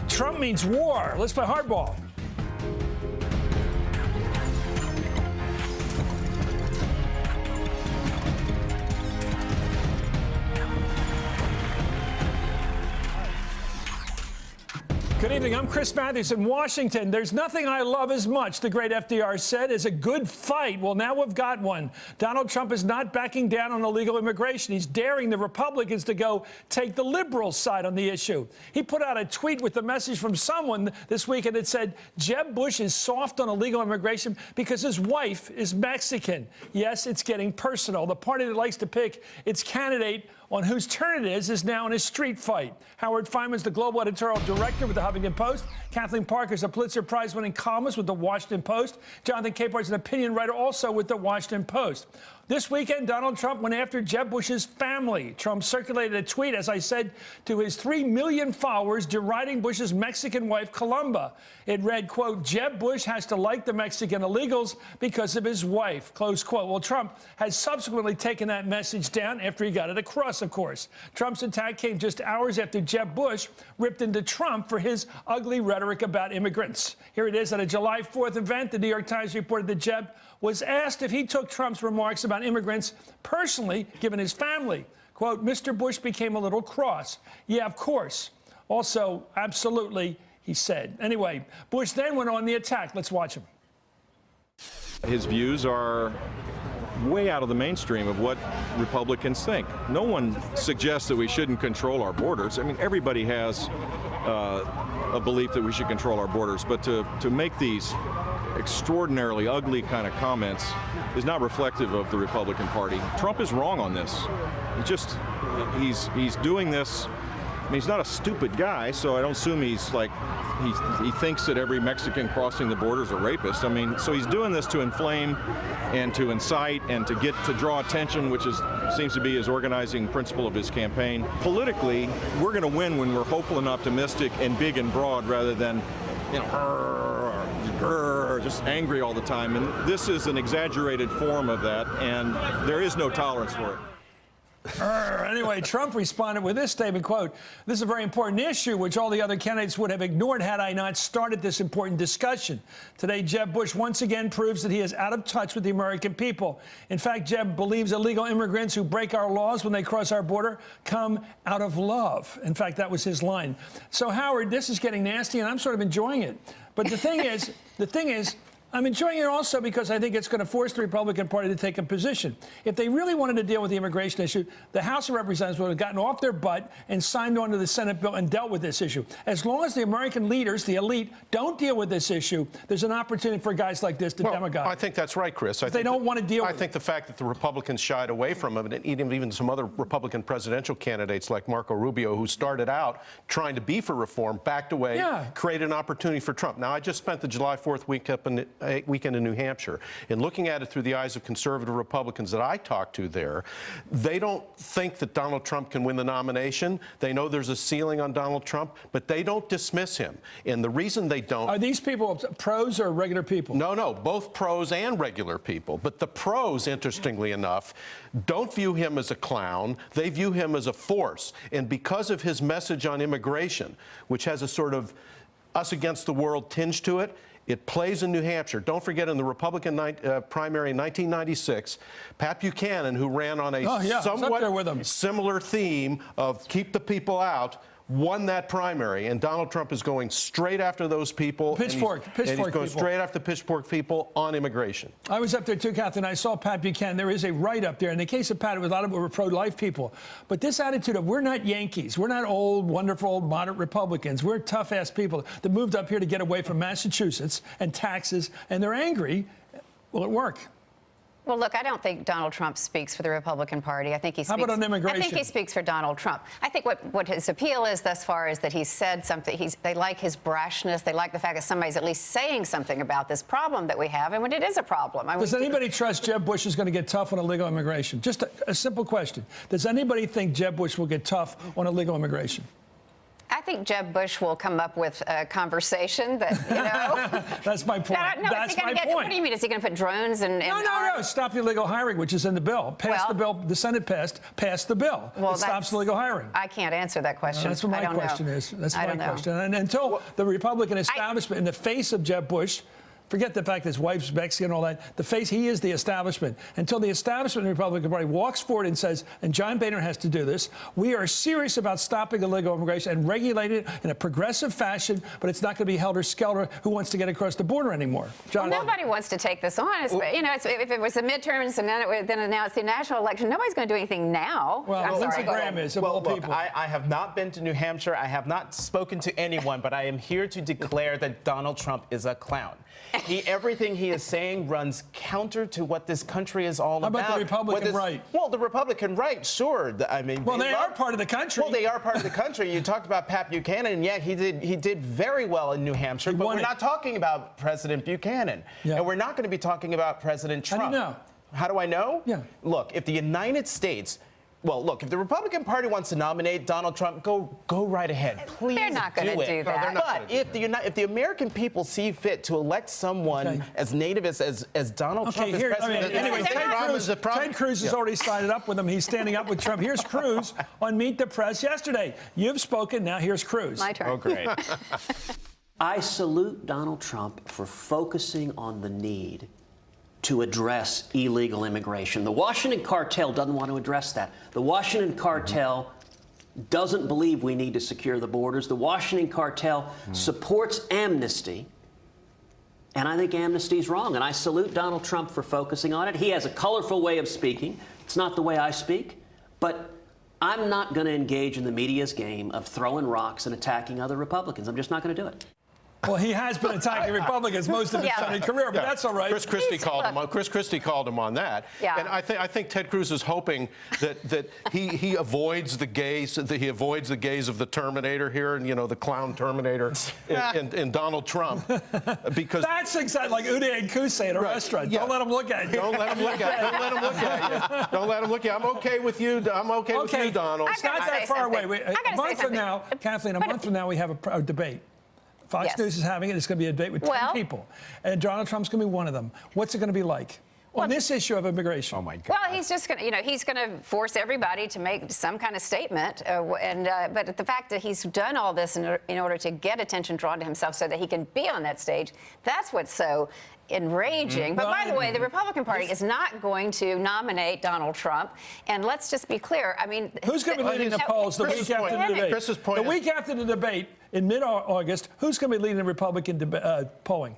Trump means war. Let's play hardball. Good evening. I'm Chris Matthews in Washington. There's nothing I love as much, the great FDR said, as a good fight. Well, now we've got one. Donald Trump is not backing down on illegal immigration. He's daring the Republicans to go take the liberal side on the issue. He put out a tweet with a message from someone this weekend that said, Jeb Bush is soft on illegal immigration because his wife is Mexican. Yes, it's getting personal. The party that likes to pick its candidate on whose turn it is now in a street fight. Howard Fineman's the global editorial director with the Huffington Post. Kathleen Parker's a Pulitzer Prize-winning columnist with the Washington Post. Jonathan Capehart's an opinion writer also with the Washington Post. This weekend, Donald Trump went after Jeb Bush's family. Trump circulated a tweet, as I said, to his 3 million followers deriding Bush's Mexican wife, Columba. It read, quote, Jeb Bush has to like the Mexican illegals because of his wife, close quote. Well, Trump has subsequently taken that message down after he got it across, of course. Trump's attack came just hours after Jeb Bush ripped into Trump for his ugly rhetoric about immigrants. Here it is at a July 4th event. The New York Times reported that Jeb was asked if he took Trump's remarks about immigrants personally, given his family. Quote, Mr. Bush became a little cross. Yeah, of course. Also, absolutely, he said. Anyway, Bush then went on the attack. Let's watch him. His views are way out of the mainstream of what Republicans think. No one suggests that we shouldn't control our borders. I mean, everybody has a belief that we should control our borders, but to make these extraordinarily ugly kind of comments is not reflective of the Republican Party. Trump is wrong on this. He's doing this. I mean, he's not a stupid guy, so I don't assume he's like, he thinks that every Mexican crossing the border is a rapist. I mean, so he's doing this to inflame and to incite and to draw attention, which seems to be his organizing principle of his campaign. Politically, we're going to win when we're hopeful and optimistic and big and broad rather than, you know, just angry all the time. And this is an exaggerated form of that, and there is no tolerance for it. Anyway, Trump responded with this statement, quote, this is a very important issue which all the other candidates would have ignored had I not started this important discussion. Today, Jeb Bush once again proves that he is out of touch with the American people. In fact, Jeb believes illegal immigrants who break our laws when they cross our border come out of love. In fact, that was his line. So, Howard, this is getting nasty, and I'm sort of enjoying it. But the thing is, I'm enjoying it also because I think it's going to force the Republican Party to take a position. If they really wanted to deal with the immigration issue, the House of Representatives would have gotten off their butt and signed on to the Senate bill and dealt with this issue. As long as the American leaders, the elite, don't deal with this issue, there's an opportunity for guys like this to demagogue. I think that's right, Chris. They don't want to deal with it. I think the fact that the Republicans shied away from it, and even some other Republican presidential candidates like Marco Rubio, who started out trying to be for reform, backed away, created an opportunity for Trump. Now, I just spent the July 4th weekend in New Hampshire, and looking at it through the eyes of conservative Republicans that I talked to there, they don't think that Donald Trump can win the nomination. They know there's a ceiling on Donald Trump, but they don't dismiss him. And the reason they don't... Are these people pros or regular people? No, both pros and regular people. But the pros, interestingly enough, don't view him as a clown. They view him as a force. And because of his message on immigration, which has a sort of us against the world tinge to it, it plays in New Hampshire. Don't forget, in the Republican primary in 1996, Pat Buchanan, who ran on a somewhat similar theme of keep the people out, won that primary, and Donald Trump is going straight after those people. Pitchfork people. Straight after pitchfork people on immigration. I was up there too, Catherine. I saw Pat Buchanan. There is a right up there. In the case of Pat, a lot of it were pro-life people. But this attitude of we're not Yankees, we're not old, wonderful, old, moderate Republicans. We're tough-ass people that moved up here to get away from Massachusetts and taxes, and they're angry. Will it work? Well, look, I don't think Donald Trump speaks for the Republican Party. I think he speaks. How about on immigration? I think he speaks for Donald Trump. I think what his appeal is thus far is that he's said something. They like his brashness. They like the fact that somebody's at least saying something about this problem that we have, and when it is a problem. Does anybody trust Jeb Bush is going to get tough on illegal immigration? Just a simple question. Does anybody think Jeb Bush will get tough on illegal immigration? I think Jeb Bush will come up with a conversation that, you know. That's my point. That's my point. What do you mean? Is he going to put drones and No. Stop illegal hiring, which is in the bill. Pass the bill. The Senate passed the bill. Well, it stops illegal hiring. I can't answer that question. That's what my question is. That's my question. And until the Republican establishment, in the face of Jeb Bush, forget the fact that his wife's Mexican and all that. He is the establishment. Until the establishment of the Republican Party walks forward and says, and John Boehner has to do this, we are serious about stopping illegal immigration and regulating it in a progressive fashion, but it's not going to be helter-skelter who wants to get across the border anymore. John, well, nobody wants to take this on. You know, if it was the midterms and then now it's the national election, nobody's going to do anything now. Well, Lindsey Graham is, of all people. I have not been to New Hampshire. I have not spoken to anyone, but I am here to declare that Donald Trump is a clown. Everything he is saying runs counter to what this country is all about. How about the Republican right? Well, the Republican right, sure. I mean, well, they are part of the country. Well, they are part of the country. You talked about Pat Buchanan, and yeah, he did very well in New Hampshire. But we're not talking about President Buchanan, and we're not going to be talking about President Trump. How do you know? How do I know? Yeah. Look, if the United States. Well, look, if the Republican Party wants to nominate Donald Trump, go right ahead. Please They're not going to do that. But if the American people see fit to elect someone as native as Donald Trump as president, anyway, Ted Cruz has already sided up with him. He's standing up with Trump. Here's Cruz on Meet the Press yesterday. You've spoken. Now here's Cruz. My turn. Oh, great. I salute Donald Trump for focusing on the need to address illegal immigration. The Washington cartel doesn't want to address that. The Washington cartel doesn't believe we need to secure the borders. The Washington cartel supports amnesty, and I think amnesty is wrong. And I salute Donald Trump for focusing on it. He has a colorful way of speaking. It's not the way I speak, but I'm not going to engage in the media's game of throwing rocks and attacking other Republicans. I'm just not going to do it. Well, he has been attacking Republicans most of his Senate career, but that's all right. Chris Christie called him on that. Yeah. And I think Ted Cruz is hoping that he avoids the gaze of the Terminator here, and the clown Terminator in Donald Trump, because that's exactly like Uday and Kusei at a restaurant. Yeah. Don't let him look at you. Don't let him look at you. Don't let him look at you. Don't let him look at you. I'm okay with you. I'm okay with you, Donald. It's not that far away. A month from now, Kathleen, a month from now we have a debate. Fox News is having it. It's going to be a debate with 10 people. And Donald Trump's going to be one of them. What's it going to be like on this issue of immigration? Oh, my God. Well, he's just going to, he's going to force everybody to make some kind of statement. But the fact that he's done all this in order to get attention drawn to himself so that he can be on that stage, that's what's so enraging. But by the way, the Republican Party is not going to nominate Donald Trump. And let's just be clear. I mean, who's going to be leading the polls the week after the debate? Chris's point the week after the debate in mid-August, who's going to be leading the Republican polling?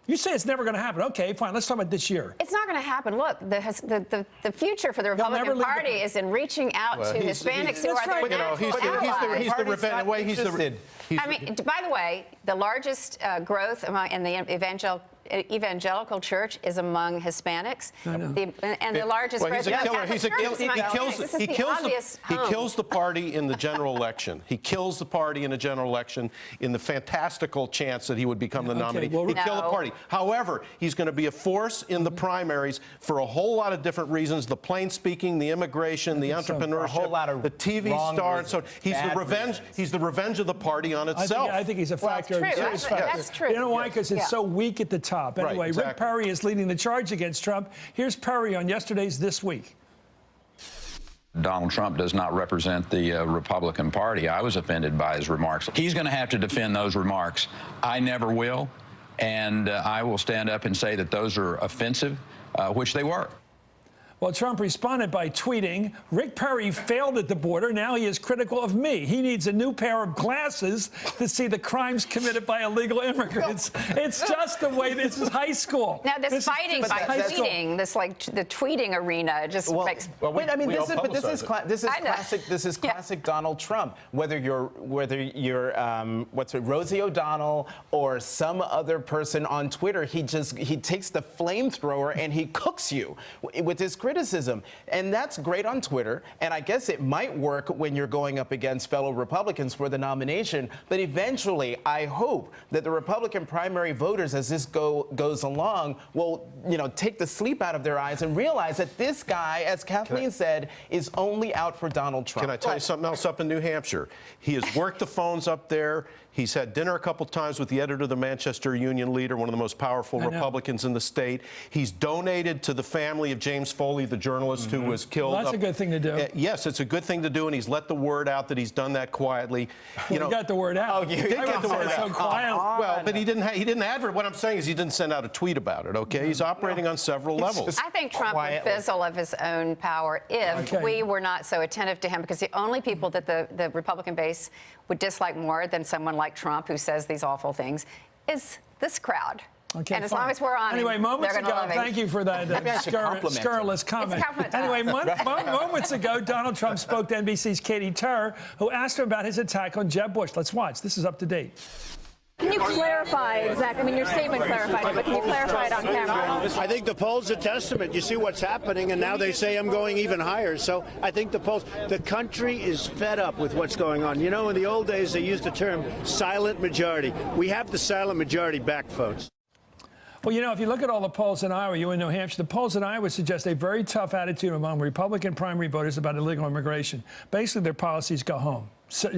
You say it's never going to happen. Okay, fine. Let's talk about this year. It's not going to happen. Look, the future for the Republican Party is in reaching out to Hispanics who are their natural allies. He's the revenge. I mean, by the way, the largest growth in the evangelical church is among Hispanics. I know. And the largest Well, he's a killer. He kills the party in the general election. He kills the party in a general election in the fantastical chance that he would become the nominee. Well, He'd kill the party. However, he's going to be a force in the primaries for a whole lot of different reasons: the plain speaking, the immigration, the entrepreneurship, a whole lot of the TV star. So he's the revenge. He's the revenge of the party on itself. I think he's a factor. That's true. You know why? Because it's so weak at the top. Anyway, Right, exactly. Rick Perry is leading the charge against Trump. Here's Perry on yesterday's This Week. Donald Trump does not represent the Republican Party. I was offended by his remarks. He's going to have to defend those remarks. I never will, and I will stand up and say that those are offensive, which they were. Well, Trump responded by tweeting, Rick Perry failed at the border. Now he is critical of me. He needs a new pair of glasses to see the crimes committed by illegal immigrants. It's just the way this is high school. Now, this fighting by tweeting, this like the tweeting arena just makes. Well, wait, I mean, this is classic Donald Trump. Whether you're Rosie O'Donnell or some other person on Twitter, he takes the flamethrower and he cooks you with his criticism. criticism. And that's great on Twitter, and I guess it might work when you're going up against fellow Republicans for the nomination, but eventually I hope that the Republican primary voters, as this goes along, will, take the sleep out of their eyes and realize that this guy, as Kathleen said, is only out for Donald Trump. Can I tell you something else up in New Hampshire? He has worked the phones up there. He's had dinner a couple times with the editor of the Manchester Union Leader, one of the most powerful Republicans in the state. He's donated to the family of James Foley, the journalist who was killed. Well, that's a good thing to do. Yes, it's a good thing to do, and he's let the word out that he's done that quietly. He got the word out. Oh, you did get the word out. So quiet. Well, but he didn't advert. What I'm saying is he didn't send out a tweet about it, okay? He's operating on several levels. I think Trump would fizzle of his own power if we were not so attentive to him, because the only people that the Republican base would dislike more than someone like Trump, who says these awful things, is this crowd. Okay, and as long as we're on anyway, him, moments they're gonna ago, love him. thank you for that scurrilous comment. It's a compliment to Anyway, us. moments ago, Donald Trump spoke to NBC's Katie Turr, who asked him about his attack on Jeb Bush. Let's watch. This is up to date. Can you clarify exactly? I mean, your statement clarified it, but can you clarify it on camera? I think the polls are testament. You see what's happening, and now they say I'm going even higher. So I think the country is fed up with what's going on. You know, in the old days, they used the term silent majority. We have the silent majority back, folks. Well, if you look at all the polls in Iowa, you in New Hampshire, the polls in Iowa suggest a very tough attitude among Republican primary voters about illegal immigration. Basically, their policies go home. So,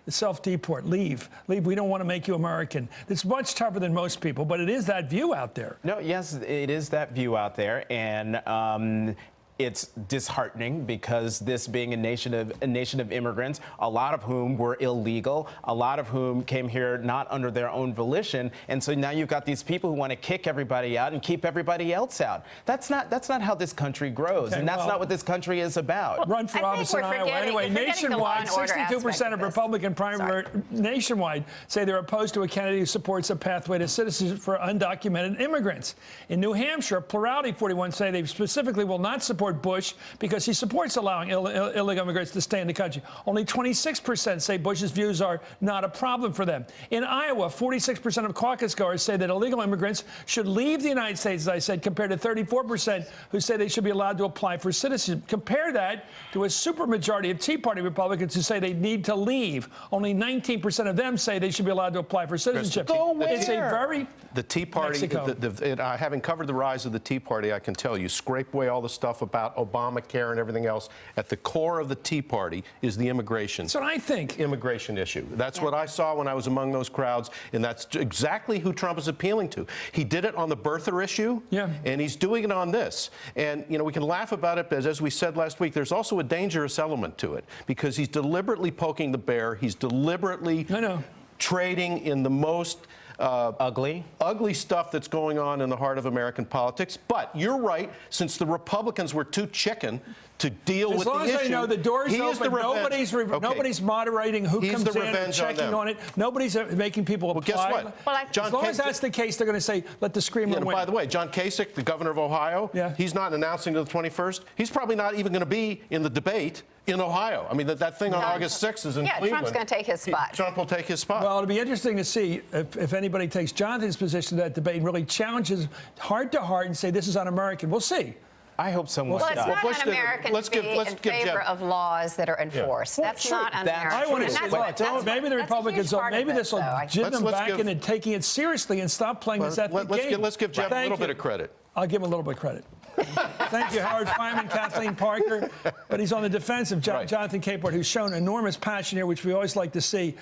self-deport, leave. We don't want to make you American. It's much tougher than most people, but it is that view out there. No, yes, it is that view out there, and it's disheartening because this being a nation of immigrants, a lot of whom were illegal, a lot of whom came here not under their own volition, and so now you've got these people who want to kick everybody out and keep everybody else out. That's not how this country grows, and that's not what this country is about. Run for office in Iowa. Anyway, nationwide, 62% of Republican primary nationwide say they're opposed to a candidate who supports a pathway to citizenship for undocumented immigrants. In New Hampshire, plurality 41 say they specifically will not support Bush because he supports allowing illegal immigrants to stay in the country. Only 26% say Bush's views are not a problem for them. In Iowa, 46% of caucus goers say that illegal immigrants should leave the United States, as I said, compared to 34% who say they should be allowed to apply for citizenship. Compare that to a supermajority of Tea Party Republicans who say they need to leave. Only 19% of them say they should be allowed to apply for citizenship. It's a very The Tea Party, having covered the rise of the Tea Party, I can tell you, scrape away all the stuff about Obamacare and everything else. At the core of the Tea Party is the immigration. That's what I think. Immigration issue. That's what I saw when I was among those crowds, and that's exactly who Trump is appealing to. He did it on the birther issue, and he's doing it on this. And, we can laugh about it, but as we said last week, there's also a dangerous element to it, because he's deliberately poking the bear. He's deliberately trading in the most ugly stuff that's going on in the heart of American politics. But you're right, since the Republicans were too chicken to deal with the issue. As long as they know the door's open, nobody's moderating who comes in and checking on it. Nobody's making people apply. Well, guess what? As long as that's the case, they're going to say, let the screamer win. By the way, John Kasich, the governor of Ohio, he's not announcing to the 21st. He's probably not even going to be in the debate in Ohio. I mean, that thing on August 6th is in Cleveland. Trump's going to take his spot. Trump will take his spot. Well, it'll be interesting to see if anybody takes Jonathan's position in that debate and really challenges heart to heart and say this is un-American. We'll see. I hope someone does. Well, it's not un-American to be in favor Jeff of laws that are enforced. That's not un-American. I want to see. Maybe the Republicans will. Maybe this will jib them back into taking it seriously and stop playing this ethnic game. Let's give Jeff a little bit of credit. I'll give him a little bit of credit. Thank you, Howard Fineman, Kathleen Parker. But he's on the defense of Jonathan Capehart, who's shown enormous passion here, which we always like to see.